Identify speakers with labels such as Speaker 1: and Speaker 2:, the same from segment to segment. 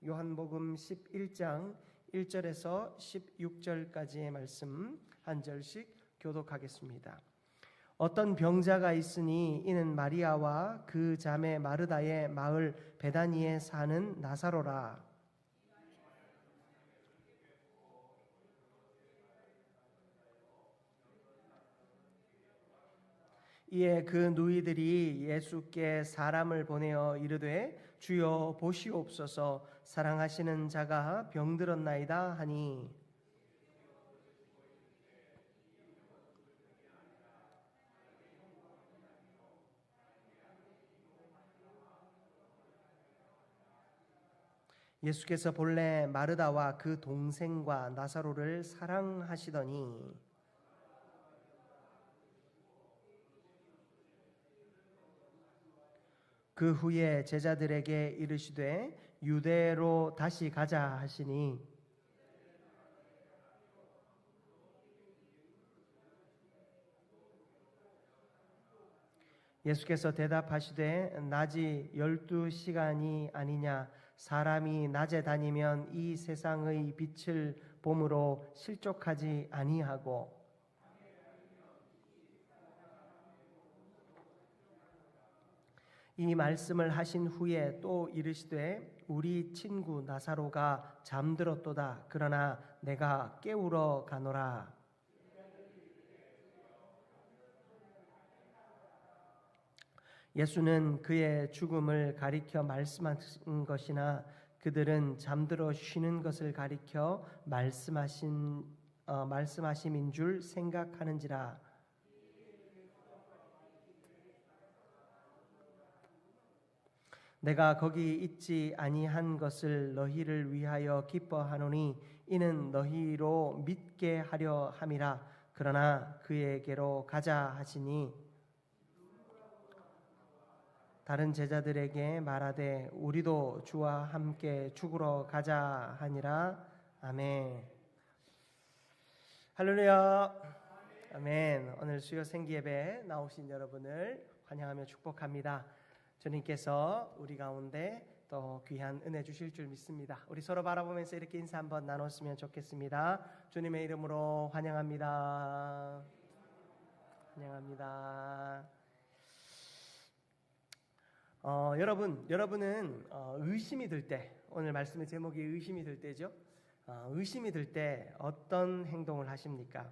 Speaker 1: 요한복음 11장 1절에서 16절까지의 말씀 한 절씩 교독하겠습니다. 어떤 병자가 있으니 이는 마리아와 그 자매 마르다의 마을 베다니에 사는 나사로라. 이에 그 누이들이 예수께 사람을 보내어 이르되 주여 보시옵소서, 사랑하시는 자가 병들었나이다 하니, 예수께서 본래 마르다와 그 동생과 나사로를 사랑하시더니 그 후에 제자들에게 이르시되 유대로 다시 가자 하시니, 예수께서 대답하시되 낮이 12시간이 아니냐, 사람이 낮에 다니면 이 세상의 빛을 봄으로 실족하지 아니하고 이 말씀을 하신 후에 또 이르시되 우리 친구 나사로가 잠들었도다. 그러나 내가 깨우러 가노라. 예수는 그의 죽음을 가리켜 말씀하신 것이나 그들은 잠들어 쉬는 것을 가리켜 말씀하심인 줄 생각하는지라. 내가 거기 있지 아니한 것을 너희를 위하여 기뻐하노니 이는 너희로 믿게 하려 함이라. 그러나 그에게로 가자 하시니 다른 제자들에게 말하되 우리도 주와 함께 죽으러 가자 하니라. 아멘. 할렐루야. 아멘. 오늘 수요 생기예배 나오신 여러분을 환영하며 축복합니다. 주님께서 우리 가운데 또 귀한 은혜 주실 줄 믿습니다. 우리 서로 바라보면서 이렇게 인사 한번 나눴으면 좋겠습니다. 주님의 이름으로 환영합니다. 환영합니다. 여러분은 의심이 들 때, 오늘 말씀의 제목이 의심이 들 때죠. 의심이 들 때 어떤 행동을 하십니까?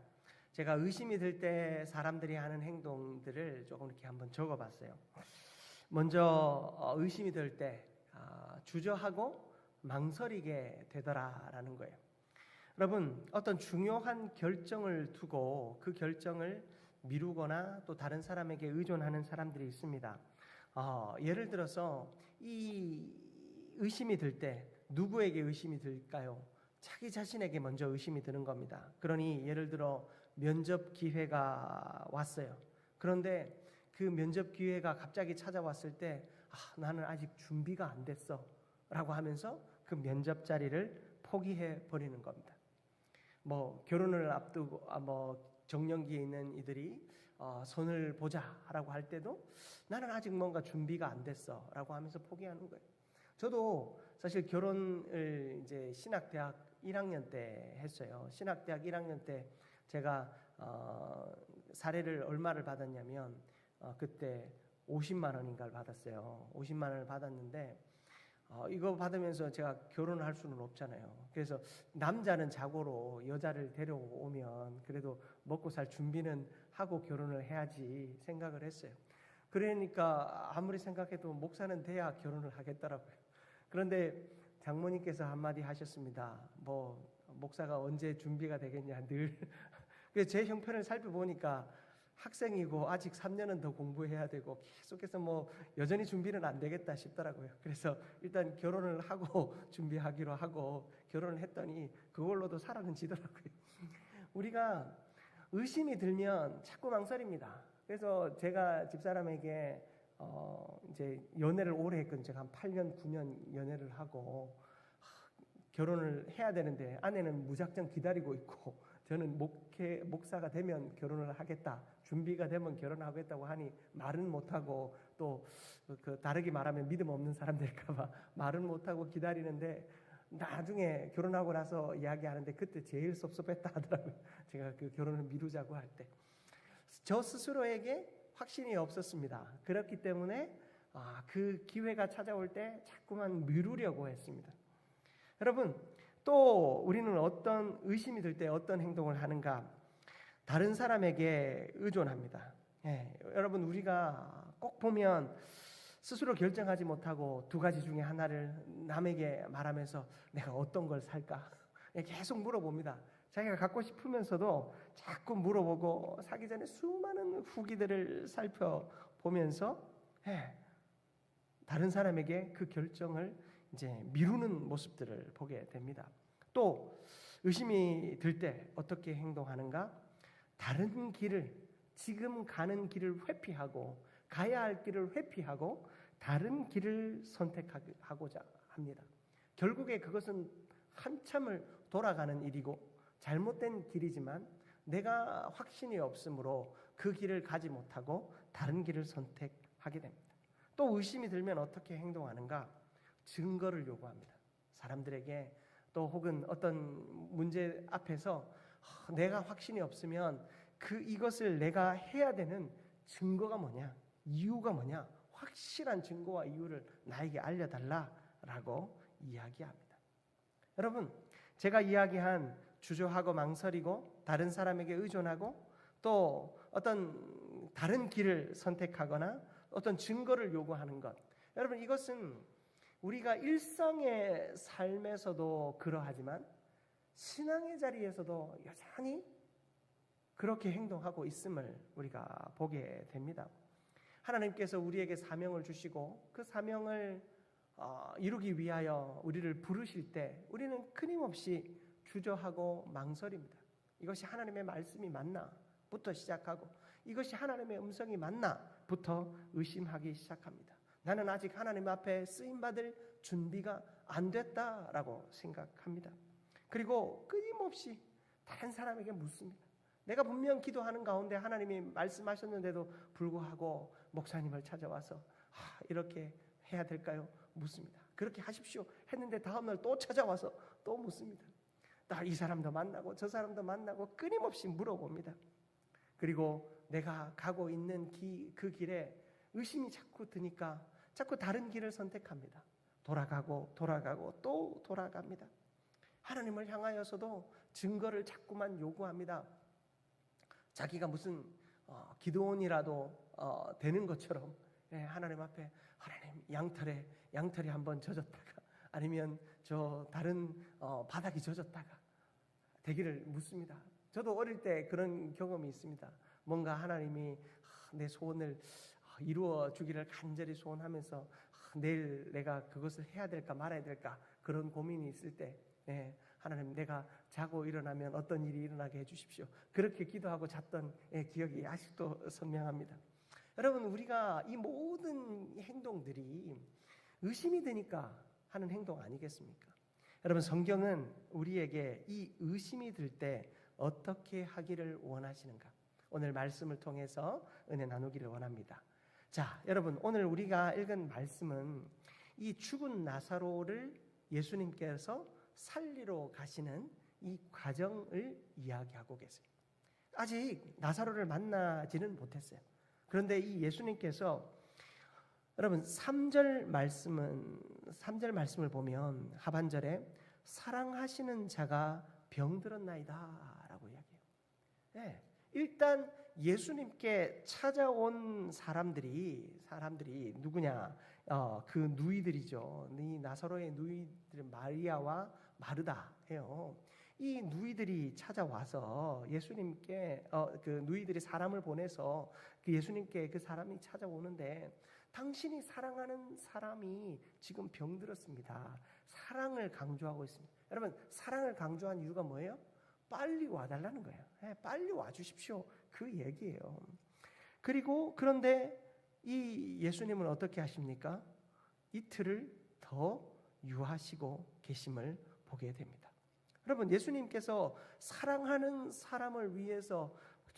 Speaker 1: 제가 의심이 들 때 사람들이 하는 행동들을 조금 이렇게 한번 적어봤어요. 먼저 의심이 들 때 주저하고 망설이게 되더라라는 거예요. 여러분, 어떤 중요한 결정을 두고 그 결정을 미루거나 또 다른 사람에게 의존하는 사람들이 있습니다. 예를 들어서 이 의심이 들 때 누구에게 의심이 들까요? 자기 자신에게 먼저 의심이 드는 겁니다. 그러니 예를 들어 면접 기회가 왔어요. 그런데 그 면접 기회가 갑자기 찾아왔을 때 나는 아직 준비가 안 됐어 라고 하면서 그 면접 자리를 포기해 버리는 겁니다. 결혼을 앞두고 정년기에 있는 이들이 손을 보자 라고 할 때도 나는 아직 뭔가 준비가 안 됐어 라고 하면서 포기하는 거예요. 저도 사실 결혼을 이제 신학대학 1학년 때 했어요. 신학대학 1학년 때 제가 사례를 얼마를 받았냐면 그때 50만 원인가를 받았어요. 50만 원을 받았는데 이거 받으면서 제가 결혼을 할 수는 없잖아요. 그래서 남자는 자고로 여자를 데려오면 그래도 먹고 살 준비는 하고 결혼을 해야지 생각을 했어요. 그러니까 아무리 생각해도 목사는 돼야 결혼을 하겠더라고요. 그런데 장모님께서 한마디 하셨습니다. 목사가 언제 준비가 되겠냐 늘. 그래서 제 형편을 살펴보니까 학생이고 아직 3년은 더 공부해야 되고 계속해서 여전히 준비는 안 되겠다 싶더라고요. 그래서 일단 결혼을 하고 준비하기로 하고 결혼을 했더니 그걸로도 살아는 지더라고요. 우리가 의심이 들면 자꾸 망설입니다. 그래서 제가 집사람에게 이제 연애를 오래 했거든요. 제가 한 8년 9년 연애를 하고 결혼을 해야 되는데 아내는 무작정 기다리고 있고 저는 목사가 되면 결혼을 하겠다, 준비가 되면 결혼하겠다고 하니 말은 못하고 또 그 다르게 말하면 믿음 없는 사람 될까봐 말은 못하고 기다리는데 나중에 결혼하고 나서 이야기하는데 그때 제일 섭섭했다 하더라고요. 제가 그 결혼을 미루자고 할 때 저 스스로에게 확신이 없었습니다. 그렇기 때문에 그 기회가 찾아올 때 자꾸만 미루려고 했습니다. 여러분, 또 우리는 어떤 의심이 들 때 어떤 행동을 하는가? 다른 사람에게 의존합니다. 여러분, 우리가 꼭 보면 스스로 결정하지 못하고 두 가지 중에 하나를 남에게 말하면서 내가 어떤 걸 살까? 계속 물어봅니다. 자기가 갖고 싶으면서도 자꾸 물어보고 사기 전에 수많은 후기들을 살펴보면서 다른 사람에게 그 결정을 이제 미루는 모습들을 보게 됩니다. 또 의심이 들 때 어떻게 행동하는가? 다른 길을, 지금 가는 길을 회피하고 가야 할 길을 회피하고 다른 길을 선택하고자 합니다. 결국에 그것은 한참을 돌아가는 일이고 잘못된 길이지만 내가 확신이 없으므로 그 길을 가지 못하고 다른 길을 선택하게 됩니다. 또 의심이 들면 어떻게 행동하는가? 증거를 요구합니다. 사람들에게 또 혹은 어떤 문제 앞에서 내가 확신이 없으면 이것을 내가 해야 되는 증거가 뭐냐? 이유가 뭐냐? 확실한 증거와 이유를 나에게 알려달라라고 이야기합니다. 여러분, 제가 이야기한 주저하고 망설이고 다른 사람에게 의존하고 또 어떤 다른 길을 선택하거나 어떤 증거를 요구하는 것, 여러분, 이것은 우리가 일상의 삶에서도 그러하지만 신앙의 자리에서도 여전히 그렇게 행동하고 있음을 우리가 보게 됩니다. 하나님께서 우리에게 사명을 주시고 그 사명을 이루기 위하여 우리를 부르실 때 우리는 끊임없이 주저하고 망설입니다. 이것이 하나님의 말씀이 맞나부터 시작하고 이것이 하나님의 음성이 맞나부터 의심하기 시작합니다. 나는 아직 하나님 앞에 쓰임받을 준비가 안 됐다라고 생각합니다. 그리고 끊임없이 다른 사람에게 묻습니다. 내가 분명 기도하는 가운데 하나님이 말씀하셨는데도 불구하고 목사님을 찾아와서 이렇게 해야 될까요? 묻습니다. 그렇게 하십시오 했는데 다음날 또 찾아와서 또 묻습니다. 이 사람도 만나고 저 사람도 만나고 끊임없이 물어봅니다. 그리고 내가 가고 있는 그 길에 의심이 자꾸 드니까 자꾸 다른 길을 선택합니다. 돌아가고 또 돌아갑니다. 하나님을 향하여서도 증거를 자꾸만 요구합니다. 자기가 무슨 기도원이라도 되는 것처럼 하나님 앞에 하나님 양털에 한번 젖었다가 아니면 저 다른 바닥이 젖었다가 되기를 묻습니다. 저도 어릴 때 그런 경험이 있습니다. 뭔가 하나님이 내 소원을 이루어 주기를 간절히 소원하면서 내일 내가 그것을 해야 될까 말아야 될까 그런 고민이 있을 때 하나님, 내가 자고 일어나면 어떤 일이 일어나게 해주십시오. 그렇게 기도하고 잤던 기억이 아직도 선명합니다. 여러분, 우리가 이 모든 행동들이 의심이 되니까 하는 행동 아니겠습니까? 여러분, 성경은 우리에게 이 의심이 들 때 어떻게 하기를 원하시는가? 오늘 말씀을 통해서 은혜 나누기를 원합니다. 자, 여러분, 오늘 우리가 읽은 말씀은 이 죽은 나사로를 예수님께서 살리러 가시는 이 과정을 이야기하고 계세요. 아직 나사로를 만나지는 못했어요. 그런데 이 예수님께서 여러분 3절 말씀을 보면 하반절에 사랑하시는 자가 병들었나이다 라고 이야기해요. 일단 예수님께 찾아온 사람들이 누구냐? 그 누이들이죠. 이 나사로의 누이들 마리아와 마르다예요. 이 누이들이 찾아와서 예수님께 그 누이들이 사람을 보내서 그 예수님께 그 사람이 찾아오는데 당신이 사랑하는 사람이 지금 병들었습니다. 사랑을 강조하고 있습니다. 여러분, 사랑을 강조한 이유가 뭐예요? 빨리 와달라는 거예요. 빨리 와주십시오. 그 얘기예요. 그런데 이 예수님은 어떻게 하십니까? 이틀을 더 유하시고 계심을 보게 됩니다. 여러분, 예수님께서 사랑하는 사람을 위해서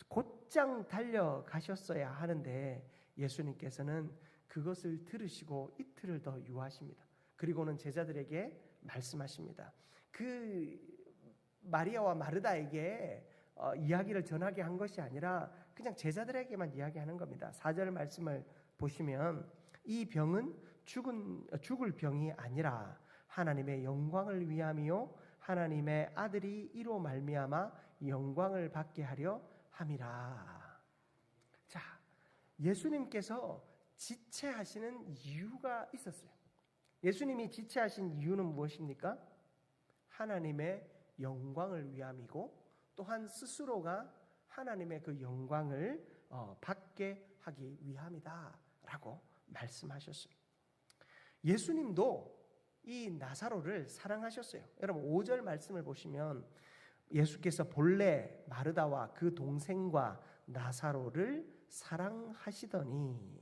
Speaker 1: 곧장 달려가셨어야 하는데 예수님께서는 그것을 들으시고 이틀을 더 유하십니다. 그리고는 제자들에게 말씀하십니다. 그 마리아와 마르다에게 이야기를 전하게 한 것이 아니라 그냥 제자들에게만 이야기하는 겁니다. 4절 말씀을 보시면 이 병은 죽을 병이 아니라 하나님의 영광을 위함이요 하나님의 아들이 이로 말미암아 영광을 받게 하려 함이라. 자, 예수님께서 지체하시는 이유가 있었어요. 예수님이 지체하신 이유는 무엇입니까? 하나님의 영광을 위함이고 또한 스스로가 하나님의 그 영광을 받게 하기 위함이다 라고 말씀하셨어요. 예수님도 이 나사로를 사랑하셨어요. 여러분 5절 말씀을 보시면 예수께서 본래 마르다와 그 동생과 나사로를 사랑하시더니,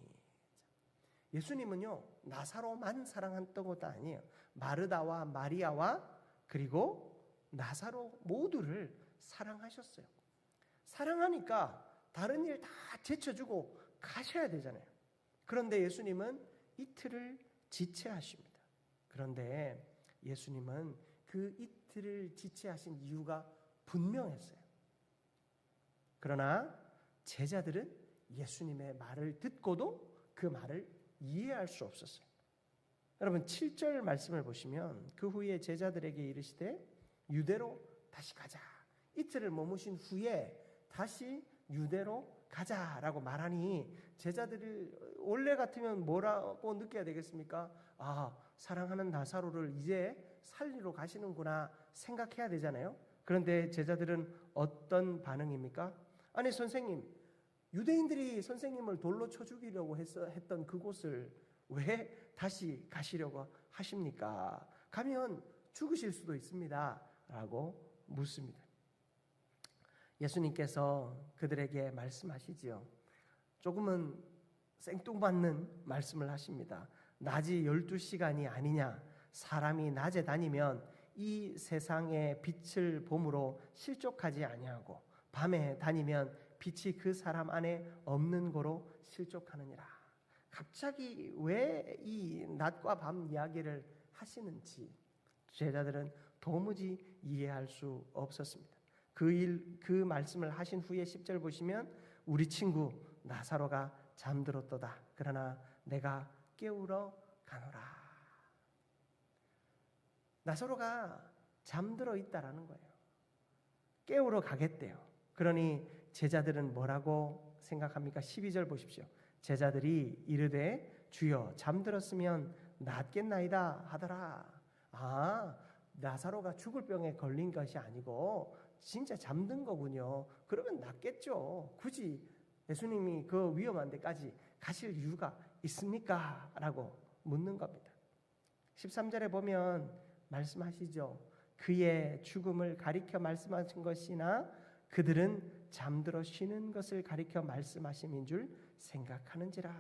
Speaker 1: 예수님은요 나사로만 사랑했던 것도 아니에요. 마르다와 마리아와 그리고 나사로 모두를 사랑하셨어요. 사랑하니까 다른 일 다 제쳐주고 가셔야 되잖아요. 그런데 예수님은 이틀을 지체하십니다. 그런데 예수님은 그 이틀을 지체하신 이유가 분명했어요. 그러나 제자들은 예수님의 말을 듣고도 그 말을 이해할 수 없었어요. 여러분 7절 말씀을 보시면 그 후에 제자들에게 이르시되 유대로 다시 가자. 이틀을 머무신 후에 다시 유대로 가자라고 말하니 제자들이 원래 같으면 뭐라고 느껴야 되겠습니까? 아, 사랑하는 나사로를 이제 살리러 가시는구나 생각해야 되잖아요. 그런데 제자들은 어떤 반응입니까? 아니 선생님, 유대인들이 선생님을 돌로 쳐 죽이려고 했던 그곳을 왜 다시 가시려고 하십니까? 가면 죽으실 수도 있습니다 라고 묻습니다. 예수님께서 그들에게 말씀하시지요. 조금은 생뚱맞는 말씀을 하십니다. 낮이 12시간이 아니냐? 사람이 낮에 다니면 이 세상의 빛을 봄으로 실족하지 아니하고 밤에 다니면 빛이 그 사람 안에 없는 거로 실족하느니라. 갑자기 왜 이 낮과 밤 이야기를 하시는지 제자들은 도무지 이해할 수 없었습니다. 그 말씀을 하신 후에 10절 보시면 우리 친구 나사로가 잠들었도다. 그러나 내가 깨우러 가노라. 나사로가 잠들어 있다라는 거예요. 깨우러 가겠대요. 그러니 제자들은 뭐라고 생각합니까? 12절 보십시오. 제자들이 이르되 주여 잠들었으면 낫겠나이다 하더라. 아, 나사로가 죽을 병에 걸린 것이 아니고 진짜 잠든 거군요. 그러면 낫겠죠. 굳이 예수님이 그 위험한 데까지 가실 이유가 있습니까? 라고 묻는 겁니다. 13절에 보면 말씀하시죠. 그의 죽음을 가리켜 말씀하신 것이나 그들은 잠들어 쉬는 것을 가리켜 말씀하심인 줄 생각하는지라.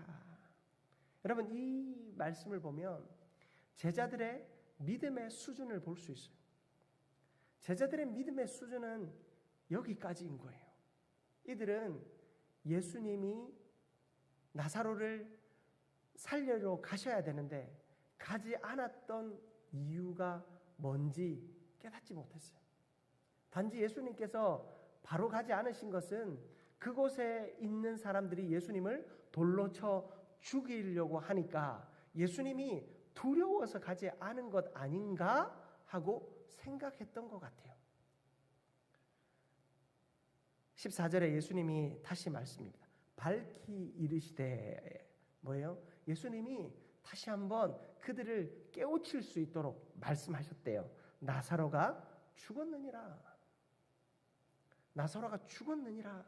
Speaker 1: 여러분 이 말씀을 보면 제자들의 믿음의 수준을 볼 수 있어요. 제자들의 믿음의 수준은 여기까지인 거예요. 이들은 예수님이 나사로를 살려러 가셔야 되는데 가지 않았던 이유가 뭔지 깨닫지 못했어요. 단지 예수님께서 바로 가지 않으신 것은 그곳에 있는 사람들이 예수님을 돌로 쳐 죽이려고 하니까 예수님이 두려워서 가지 않은 것 아닌가 하고 생각했던 것 같아요. 14절에 예수님이 다시 말씀입니다. 밝히 이르시되 뭐예요? 예수님이 다시 한번 그들을 깨우칠 수 있도록 말씀하셨대요. 나사로가 죽었느니라. 나사로가 죽었느니라.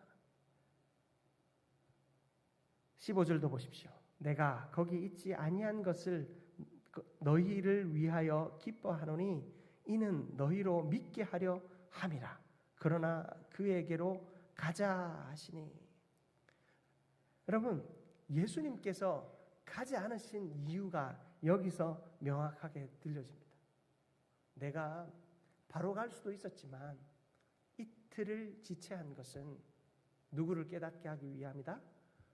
Speaker 1: 15절도 보십시오. 내가 거기 있지 아니한 것을 너희를 위하여 기뻐하노니 이는 너희로 믿게 하려 함이라. 그러나 그에게로 가자 하시니. 여러분 예수님께서 가지 않으신 이유가 여기서 명확하게 들려집니다. 내가 바로 갈 수도 있었지만 이틀을 지체한 것은 누구를 깨닫게 하기 위함이다?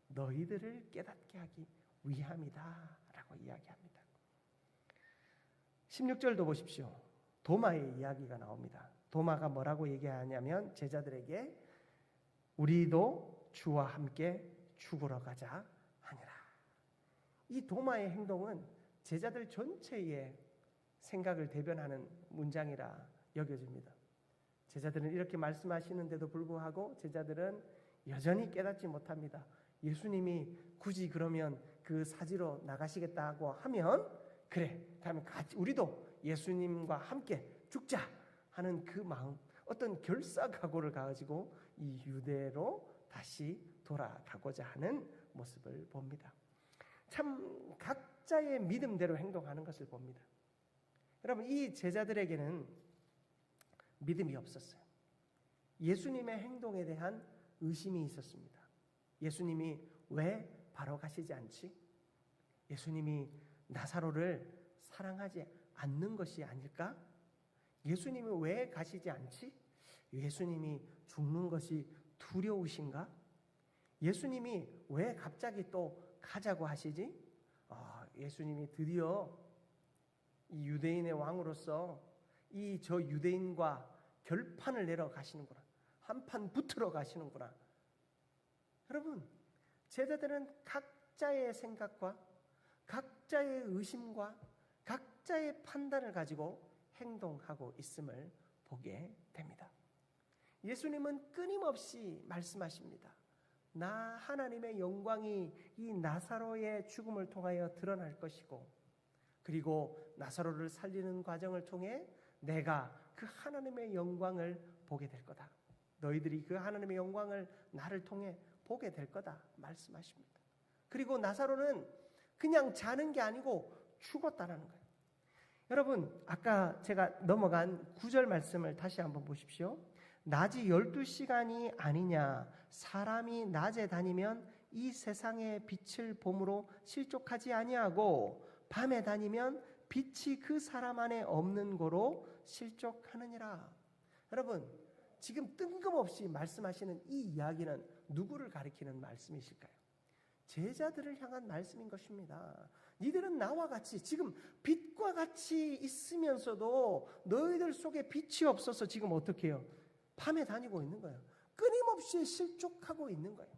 Speaker 1: 너희들을 깨닫게 하기 위함이다라고 이야기합니다. 16절도 보십시오. 도마의 이야기가 나옵니다. 도마가 뭐라고 얘기하냐면 제자들에게 우리도 주와 함께 죽으러 가자 하니라. 이 도마의 행동은 제자들 전체의 생각을 대변하는 문장이라 여겨집니다. 제자들은 이렇게 말씀하시는데도 불구하고 제자들은 여전히 깨닫지 못합니다. 예수님이 굳이 그러면 그 사지로 나가시겠다고 하면 그래, 그러면 같이 우리도 예수님과 함께 죽자 하는 그 마음, 어떤 결사각오를 가지고 이 유대로 다시 돌아가고자 하는 모습을 봅니다. 참 각자의 믿음대로 행동하는 것을 봅니다. 여러분, 이 제자들에게는 믿음이 없었어요. 예수님의 행동에 대한 의심이 있었습니다. 예수님이 왜 바로 가시지 않지? 예수님이 나사로를 사랑하지 않는 것이 아닐까? 예수님이 왜 가시지 않지? 예수님이 죽는 것이 두려우신가? 예수님이 왜 갑자기 또 가자고 하시지? 예수님이 드디어 이 유대인의 왕으로서 이 저 유대인과 결판을 내러 가시는구나. 한판 붙으러 가시는구나. 여러분, 제자들은 각자의 생각과 각자의 의심과 각자의 판단을 가지고 행동하고 있음을 보게 됩니다. 예수님은 끊임없이 말씀하십니다. 나 하나님의 영광이 이 나사로의 죽음을 통하여 드러날 것이고, 그리고 나사로를 살리는 과정을 통해 내가 그 하나님의 영광을 보게 될 거다. 너희들이 그 하나님의 영광을 나를 통해 보게 될 거다 말씀하십니다. 그리고 나사로는 그냥 자는 게 아니고 죽었다라는 거예요. 여러분, 아까 제가 넘어간 9절 말씀을 다시 한번 보십시오. 낮이 12시간이 아니냐. 사람이 낮에 다니면 이 세상의 빛을 봄으로 실족하지 아니하고 밤에 다니면 빛이 그 사람 안에 없는 고로 실족하느니라. 여러분, 지금 뜬금없이 말씀하시는 이 이야기는 누구를 가리키는 말씀이실까요? 제자들을 향한 말씀인 것입니다. 니들은 나와 같이 지금 빛과 같이 있으면서도 너희들 속에 빛이 없어서 지금 어떻게 해요? 밤에 다니고 있는 거예요. 끊임없이 실족하고 있는 거예요.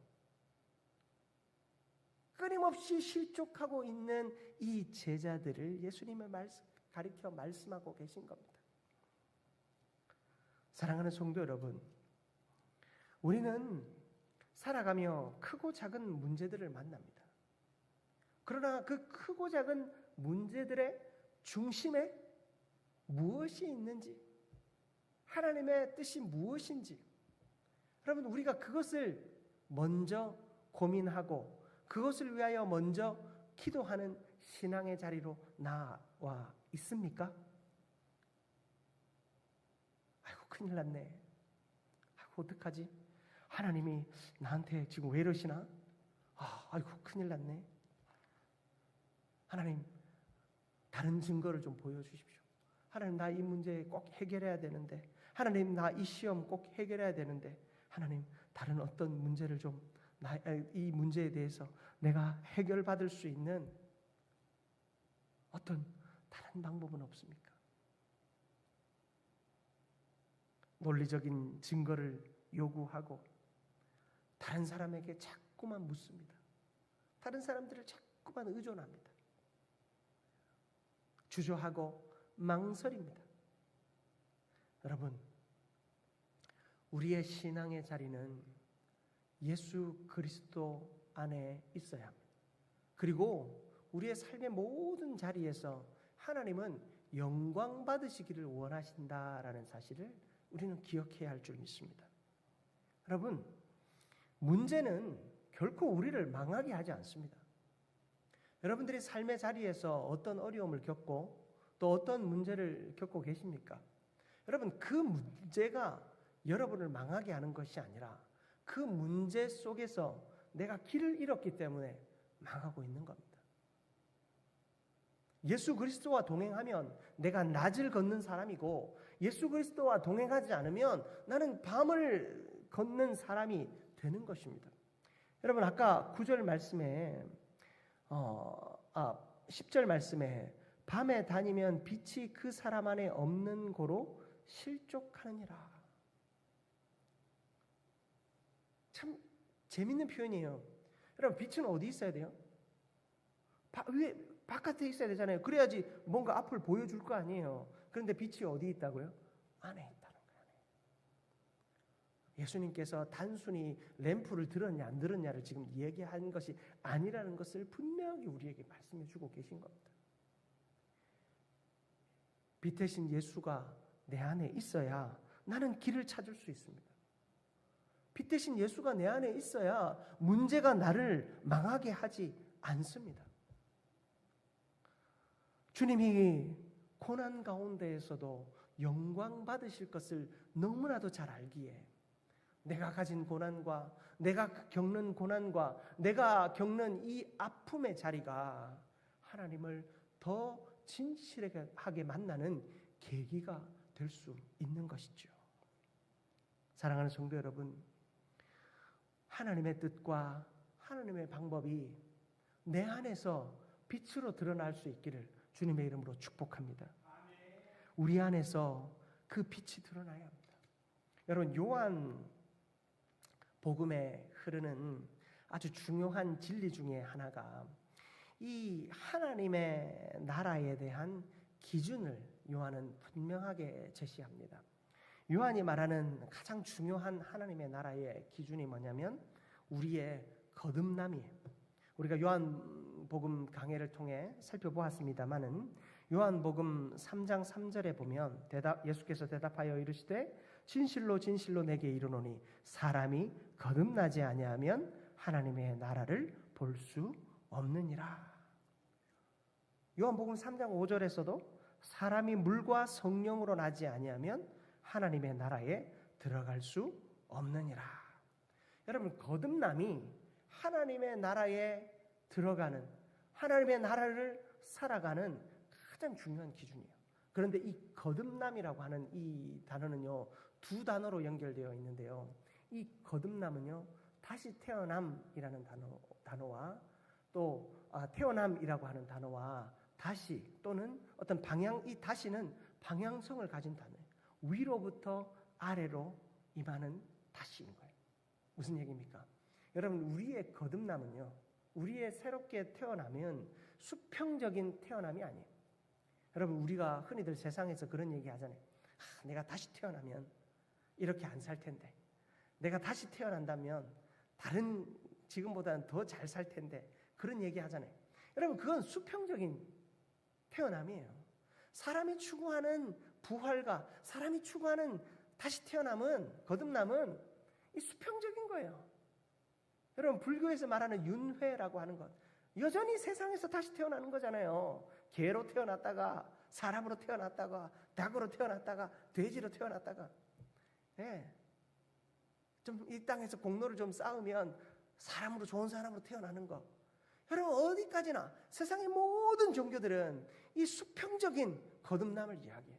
Speaker 1: 끊임없이 실족하고 있는 이 제자들을 예수님의 가리켜 말씀하고 계신 겁니다. 사랑하는 성도 여러분, 우리는 살아가며 크고 작은 문제들을 만납니다. 그러나 그 크고 작은 문제들의 중심에 무엇이 있는지, 하나님의 뜻이 무엇인지, 여러분, 우리가 그것을 먼저 고민하고 그것을 위하여 먼저 기도하는 신앙의 자리로 나와 있습니까? 아이고, 큰일 났네. 아이고, 어떡하지? 하나님이 나한테 지금 왜 이러시나? 아이고, 큰일 났네. 하나님, 다른 증거를 좀 보여주십시오. 하나님, 나 이 문제 꼭 해결해야 되는데, 하나님, 나 이 시험 꼭 해결해야 되는데, 하나님, 다른 어떤 문제를 좀, 이 문제에 대해서 내가 해결받을 수 있는 어떤 다른 방법은 없습니까? 논리적인 증거를 요구하고 다른 사람에게 자꾸만 묻습니다. 다른 사람들을 자꾸만 의존합니다. 주저하고 망설입니다. 여러분, 우리의 신앙의 자리는 예수 그리스도 안에 있어야 합니다. 그리고 우리의 삶의 모든 자리에서 하나님은 영광 받으시기를 원하신다라는 사실을 우리는 기억해야 할 줄 믿습니다. 여러분, 문제는 결코 우리를 망하게 하지 않습니다. 여러분들이 삶의 자리에서 어떤 어려움을 겪고 또 어떤 문제를 겪고 계십니까? 여러분, 그 문제가 여러분을 망하게 하는 것이 아니라 그 문제 속에서 내가 길을 잃었기 때문에 망하고 있는 겁니다. 예수 그리스도와 동행하면 내가 낮을 걷는 사람이고, 예수 그리스도와 동행하지 않으면 나는 밤을 걷는 사람이 되는 것입니다. 여러분, 아까 9절 말씀에 10절 말씀에 밤에 다니면 빛이 그 사람 안에 없는 고로 실족하느니라. 참 재밌는 표현이에요. 여러분, 빛은 어디 있어야 돼요? 바깥에 있어야 되잖아요. 그래야지 뭔가 앞을 보여줄 거 아니에요. 그런데 빛이 어디 있다고요? 안에 있다는 거예요. 예수님께서 단순히 램프를 들었냐 안 들었냐를 지금 얘기한 것이 아니라는 것을 분명히 우리에게 말씀해 주고 계신 겁니다. 빛 대신 예수가 내 안에 있어야 나는 길을 찾을 수 있습니다. 빛 대신 예수가 내 안에 있어야 문제가 나를 망하게 하지 않습니다. 주님이 고난 가운데에서도 영광 받으실 것을 너무나도 잘 알기에 내가 가진 고난과 내가 겪는 고난과 내가 겪는 이 아픔의 자리가 하나님을 더 진실하게 만나는 계기가 될 수 있는 것이죠. 사랑하는 성도 여러분, 하나님의 뜻과 하나님의 방법이 내 안에서 빛으로 드러날 수 있기를 주님의 이름으로 축복합니다. 우리 안에서 그 빛이 드러나야 합니다. 여러분, 요한 복음에 흐르는 아주 중요한 진리 중에 하나가 이 하나님의 나라에 대한 기준을 요한은 분명하게 제시합니다. 요한이 말하는 가장 중요한 하나님의 나라의 기준이 뭐냐면 우리의 거듭남이에요. 우리가 요한복음 강해를 통해 살펴보았습니다마는 요한복음 3장 3절에 보면 예수께서 대답하여 이르시되 진실로 진실로 내게 이르노니 사람이 거듭나지 아니하면 하나님의 나라를 볼 수 없느니라. 요한복음 3장 5절에서도 사람이 물과 성령으로 나지 아니하면 하나님의 나라에 들어갈 수 없느니라. 여러분, 거듭남이 하나님의 나라에 들어가는, 하나님의 나라를 살아가는 가장 중요한 기준이에요. 그런데 이 거듭남이라고 하는 이 단어는요, 두 단어로 연결되어 있는데요. 이 거듭남은요, 다시 태어남이라는 단어와 또 태어남이라고 하는 단어와 다시 또는 어떤 방향, 이 다시는 방향성을 가진 단어예요. 위로부터 아래로 임하는 다시인 거예요. 무슨 얘기입니까? 여러분, 우리의 거듭남은요, 우리의 새롭게 태어나면 수평적인 태어남이 아니에요. 여러분, 우리가 흔히들 세상에서 그런 얘기 하잖아요. 내가 다시 태어나면 이렇게 안 살 텐데, 내가 다시 태어난다면 다른 지금보다는 더 잘 살 텐데, 그런 얘기 하잖아요. 여러분, 그건 수평적인 태어남이에요. 사람이 추구하는 부활과 사람이 추구하는 다시 태어남은, 거듭남은 이 수평적인 거예요. 여러분, 불교에서 말하는 윤회라고 하는 것, 여전히 세상에서 다시 태어나는 거잖아요. 개로 태어났다가 사람으로 태어났다가 닭으로 태어났다가 돼지로 태어났다가, 좀 이 땅에서 공로를 좀 쌓으면 사람으로, 좋은 사람으로 태어나는 거. 여러분, 어디까지나 세상의 모든 종교들은 이 수평적인 거듭남을 이야기해요.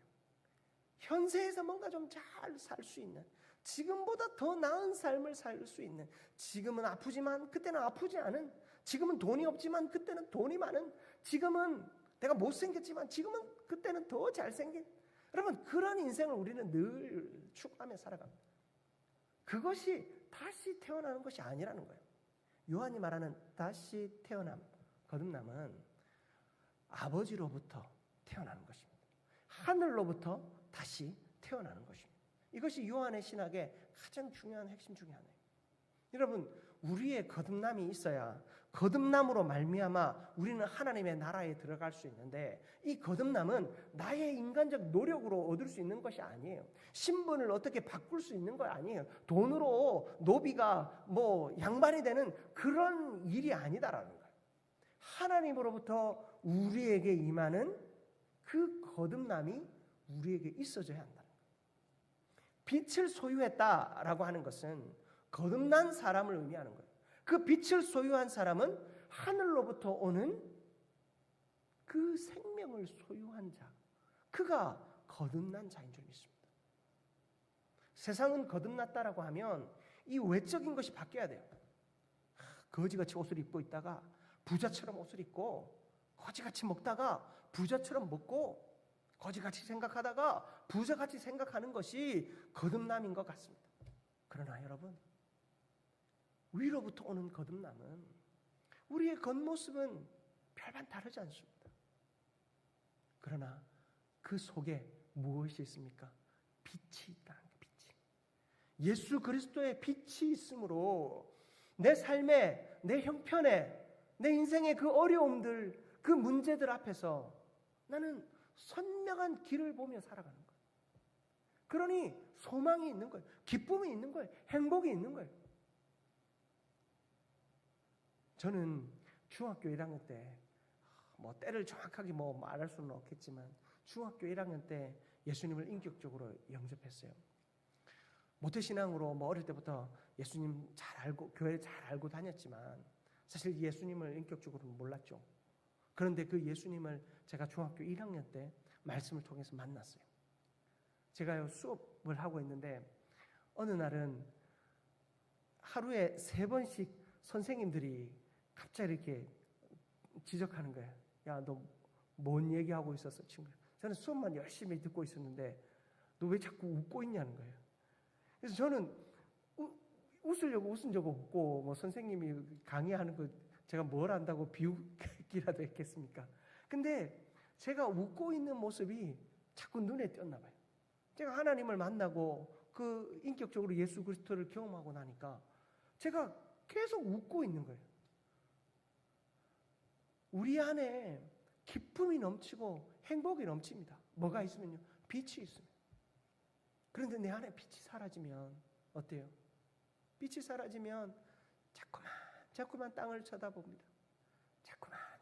Speaker 1: 현세에서 뭔가 좀 잘 살 수 있는, 지금보다 더 나은 삶을 살 수 있는, 지금은 아프지만 그때는 아프지 않은, 지금은 돈이 없지만 그때는 돈이 많은, 지금은 내가 못생겼지만 지금은 그때는 더 잘생긴, 여러분, 그런 인생을 우리는 늘 추구하며 살아갑니다. 그것이 다시 태어나는 것이 아니라는 거예요. 요한이 말하는 다시 태어남, 거듭남은 아버지로부터 태어나는 것입니다. 하늘로부터 다시 태어나는 것입니다. 이것이 요한의 신학의 가장 중요한 핵심 중에 하나예요. 여러분, 우리의 거듭남이 있어야 거듭남으로 말미암아 우리는 하나님의 나라에 들어갈 수 있는데, 이 거듭남은 나의 인간적 노력으로 얻을 수 있는 것이 아니에요. 신분을 어떻게 바꿀 수 있는 거 아니에요. 돈으로 노비가 양반이 되는 그런 일이 아니다라는 거예요. 하나님으로부터 우리에게 임하는 그 거듭남이 우리에게 있어져야 한다는 거예요. 빛을 소유했다라고 하는 것은 거듭난 사람을 의미하는 거예요. 그 빛을 소유한 사람은 하늘로부터 오는 그 생명을 소유한 자, 그가 거듭난 자인 줄 믿습니다. 세상은 거듭났다라고 하면 이 외적인 것이 바뀌어야 돼요. 거지같이 옷을 입고 있다가 부자처럼 옷을 입고 거지같이 먹다가 부자처럼 먹고 거지같이 생각하다가 부자같이 생각하는 것이 거듭남인 것 같습니다. 그러나 여러분, 위로부터 오는 거듭남은 우리의 겉모습은 별반 다르지 않습니다. 그러나 그 속에 무엇이 있습니까? 빛이 있다는 게 빛이. 예수 그리스도의 빛이 있으므로 내 삶에, 내 형편에, 내 인생의 그 어려움들, 그 문제들 앞에서 나는 선명한 길을 보며 살아가는 거예요. 그러니 소망이 있는 거예요. 기쁨이 있는 거예요. 행복이 있는 거예요. 저는 중학교 1학년 때, 때를 정확하게 말할 수는 없겠지만 중학교 1학년 때 예수님을 인격적으로 영접했어요. 모태신앙으로 어릴 때부터 예수님 잘 알고 교회 잘 알고 다녔지만 사실 예수님을 인격적으로는 몰랐죠. 그런데 그 예수님을 제가 중학교 1학년 때 말씀을 통해서 만났어요. 제가 수업을 하고 있는데 어느 날은 하루에 3번씩 선생님들이 갑자기 이렇게 지적하는 거예요. 야, 너 뭔 얘기하고 있었어, 친구? 저는 수업만 열심히 듣고 있었는데 너 왜 자꾸 웃고 있냐는 거예요. 그래서 저는 웃으려고 웃은 적 없고 선생님이 강의하는 거 제가 뭘 안다고 비웃기라도 했겠습니까? 근데 제가 웃고 있는 모습이 자꾸 눈에 띄었나 봐요. 제가 하나님을 만나고 그 인격적으로 예수 그리스도를 경험하고 나니까 제가 계속 웃고 있는 거예요. 우리 안에 기쁨이 넘치고 행복이 넘칩니다. 뭐가 있으면요? 빛이 있으면. 그런데 내 안에 빛이 사라지면 어때요? 빛이 사라지면 자꾸만 땅을 쳐다봅니다.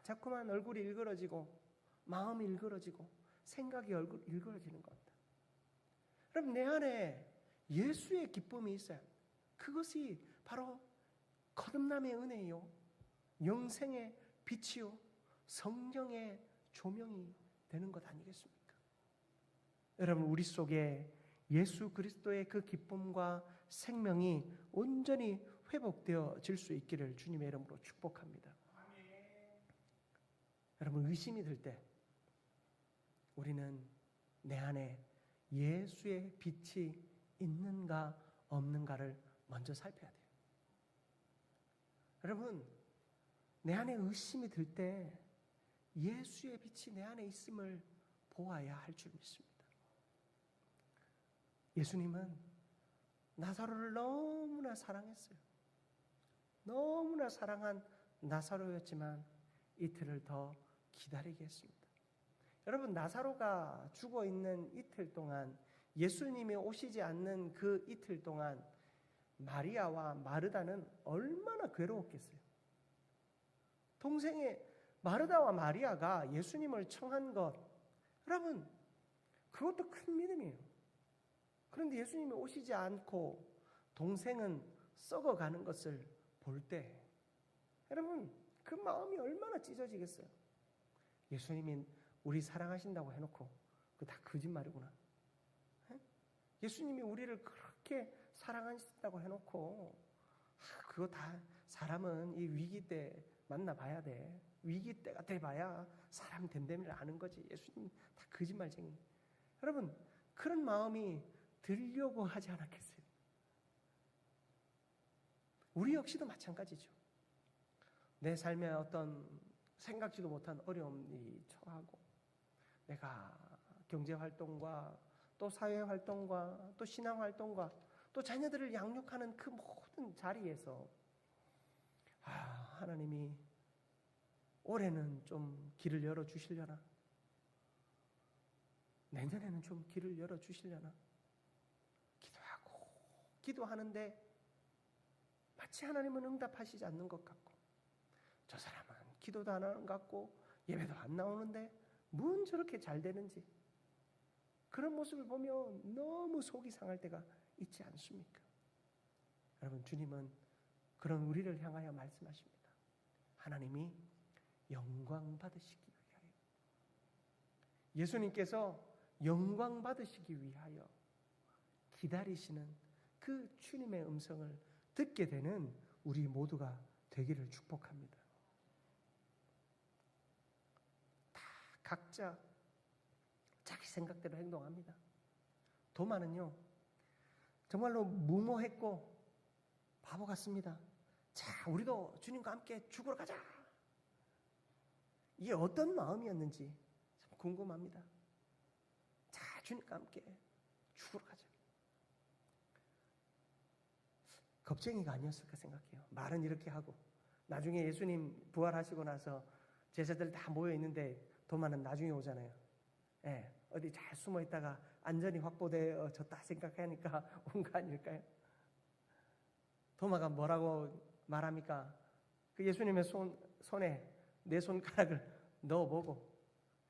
Speaker 1: 자꾸만 얼굴이 일그러지고 마음이 일그러지고 생각이 일그러지는 겁니다. 그럼 내 안에 예수의 기쁨이 있어요. 그것이 바로 거듭남의 은혜요, 영생의 빛이요, 성령의 조명이 되는 것 아니겠습니까? 여러분, 우리 속에 예수 그리스도의 그 기쁨과 생명이 온전히 회복되어질 수 있기를 주님의 이름으로 축복합니다. 여러분, 의심이 들 때 우리는 내 안에 예수의 빛이 있는가 없는가를 먼저 살펴야 돼요. 여러분, 내 안에 의심이 들 때 예수의 빛이 내 안에 있음을 보아야 할 줄 믿습니다. 예수님은 나사로를 너무나 사랑했어요. 너무나 사랑한 나사로였지만 이틀을 더 기다리게 했습니다. 여러분, 나사로가 죽어 있는 이틀 동안, 예수님이 오시지 않는 그 이틀 동안 마리아와 마르다는 얼마나 괴로웠겠어요. 동생의 마르다와 마리아가 예수님을 청한 것, 여러분, 그것도 큰 믿음이에요. 그런데 예수님이 오시지 않고 동생은 썩어가는 것을 볼 때, 여러분, 그 마음이 얼마나 찢어지겠어요. 예수님이 우리 사랑하신다고 해놓고 그거 다 거짓말이구나. 예수님이 우리를 그렇게 사랑하신다고 해놓고 그거 다, 사람은 이 위기 때 만나봐야 돼. 위기 때가 돼봐야 사람 됨됨이를 아는 거지. 예수님 다 거짓말쟁이. 여러분, 그런 마음이 들려고 하지 않았겠어요? 우리 역시도 마찬가지죠. 내 삶에 어떤 생각지도 못한 어려움이 처하고 내가 경제활동과 또 사회활동과 또 신앙활동과 또 자녀들을 양육하는 그 모든 자리에서 하나님이 올해는 좀 길을 열어주시려나? 내년에는 좀 길을 열어주시려나? 기도하는데 마치 하나님은 응답하시지 않는 것 같고, 저 사람은 기도도 안 하는 것 같고 예배도 안 나오는데 뭔 저렇게 잘 되는지, 그런 모습을 보면 너무 속이 상할 때가 있지 않습니까? 여러분, 주님은 그런 우리를 향하여 말씀하십니다. 하나님이 영광 받으시기 위하여, 예수님께서 영광 받으시기 위하여 기다리시는 그 주님의 음성을 듣게 되는 우리 모두가 되기를 축복합니다. 각자 자기 생각대로 행동합니다. 도마는요, 정말로 무모했고 바보 같습니다. 자, 우리도 주님과 함께 죽으러 가자. 이게 어떤 마음이었는지 참 궁금합니다. 자, 주님과 함께 죽으러 가자. 겁쟁이가 아니었을까 생각해요. 말은 이렇게 하고 나중에 예수님 부활하시고 나서 제자들 다 모여 있는데 도마는 나중에 오잖아요. 예, 어디 잘 숨어 있다가 안전이 확보되어졌다 생각하니까 온 거 아닐까요? 도마가 뭐라고 말합니까? 그 예수님의 손에 내 손가락을 넣어보고,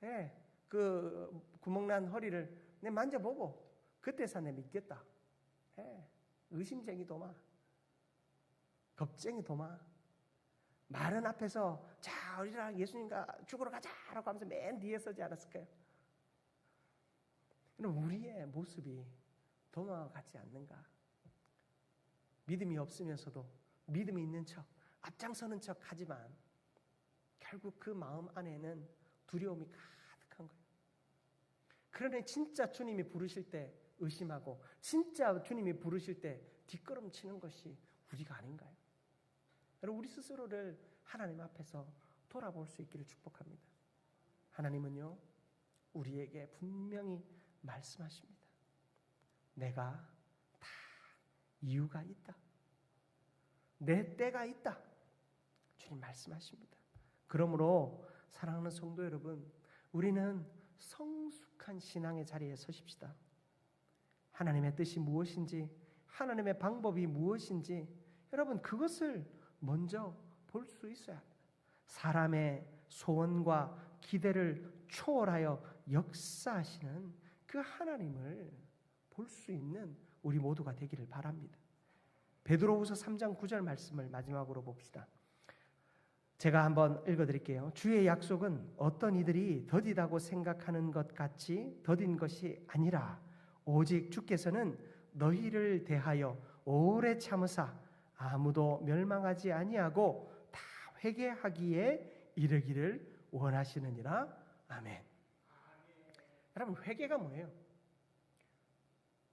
Speaker 1: 예, 그 구멍난 허리를 내 만져보고 그때서 내 믿겠다. 예, 의심쟁이 도마, 겁쟁이 도마. 말은 앞에서 자, 우리랑 예수님과 죽으러 가자라고 하면서 맨 뒤에 서지 않았을까요? 그럼 우리의 모습이 도마와 같지 않는가? 믿음이 없으면서도 믿음이 있는 척, 앞장서는 척 하지만 결국 그 마음 안에는 두려움이 가득한 거예요. 그러니 진짜 주님이 부르실 때 의심하고 진짜 주님이 부르실 때 뒷걸음치는 것이 우리가 아닌가요? 여러분, 우리 스스로를 하나님 앞에서 돌아볼 수 있기를 축복합니다. 하나님은요, 우리에게 분명히 말씀하십니다. 내가 다 이유가 있다. 내 때가 있다. 주님 말씀하십니다. 그러므로 사랑하는 성도 여러분, 우리는 성숙한 신앙의 자리에 서십시다. 하나님의 뜻이 무엇인지, 하나님의 방법이 무엇인지 여러분 그것을 먼저 볼 수 있어야 합니다. 사람의 소원과 기대를 초월하여 역사하시는 그 하나님을 볼 수 있는 우리 모두가 되기를 바랍니다. 베드로후서 3장 9절 말씀을 마지막으로 봅시다. 제가 한번 읽어드릴게요. 주의 약속은 어떤 이들이 더디다고 생각하는 것 같이 더딘 것이 아니라 오직 주께서는 너희를 대하여 오래 참으사 아무도 멸망하지 아니하고 다 회개하기에 이르기를 원하시느니라. 아멘. 여러분, 회개가 뭐예요?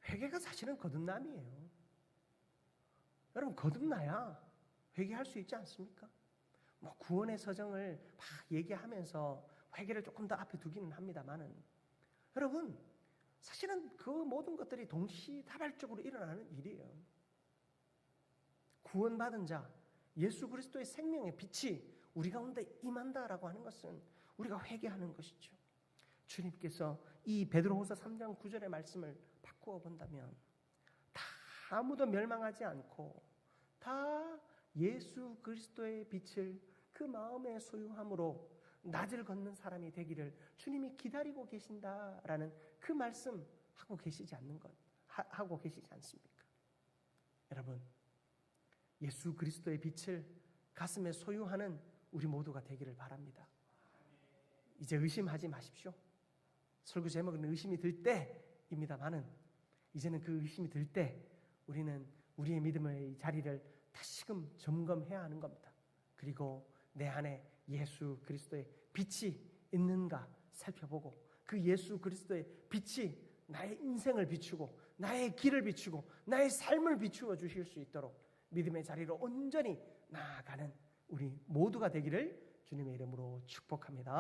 Speaker 1: 회개가 사실은 거듭남이에요. 여러분, 거듭나야 회개할 수 있지 않습니까? 뭐 구원의 서정을 막 얘기하면서 회개를 조금 더 앞에 두기는 합니다만은 여러분, 사실은 그 모든 것들이 동시다발적으로 일어나는 일이에요. 구원받은 자, 예수 그리스도의 생명의 빛이 우리 가운데 임한다라고 하는 것은 우리가 회개하는 것이죠. 주님께서 이 베드로후서 3장 9절의 말씀을 바꾸어 본다면 다 아무도 멸망하지 않고 다 예수 그리스도의 빛을 그 마음에 소유함으로 낯을 걷는 사람이 되기를 주님이 기다리고 계신다라는 그 말씀 하고 계시지 않는 것, 하고 계시지 않습니까? 여러분, 예수 그리스도의 빛을 가슴에 소유하는 우리 모두가 되기를 바랍니다. 이제 의심하지 마십시오. 설교 제목은 의심이 들 때입니다만은 이제는 그 의심이 들 때 우리는 우리의 믿음의 자리를 다시금 점검해야 하는 겁니다. 그리고 내 안에 예수 그리스도의 빛이 있는가 살펴보고 그 예수 그리스도의 빛이 나의 인생을 비추고 나의 길을 비추고 나의 삶을 비추어 주실 수 있도록 믿음의 자리로 온전히 나아가는 우리 모두가 되기를 주님의 이름으로 축복합니다.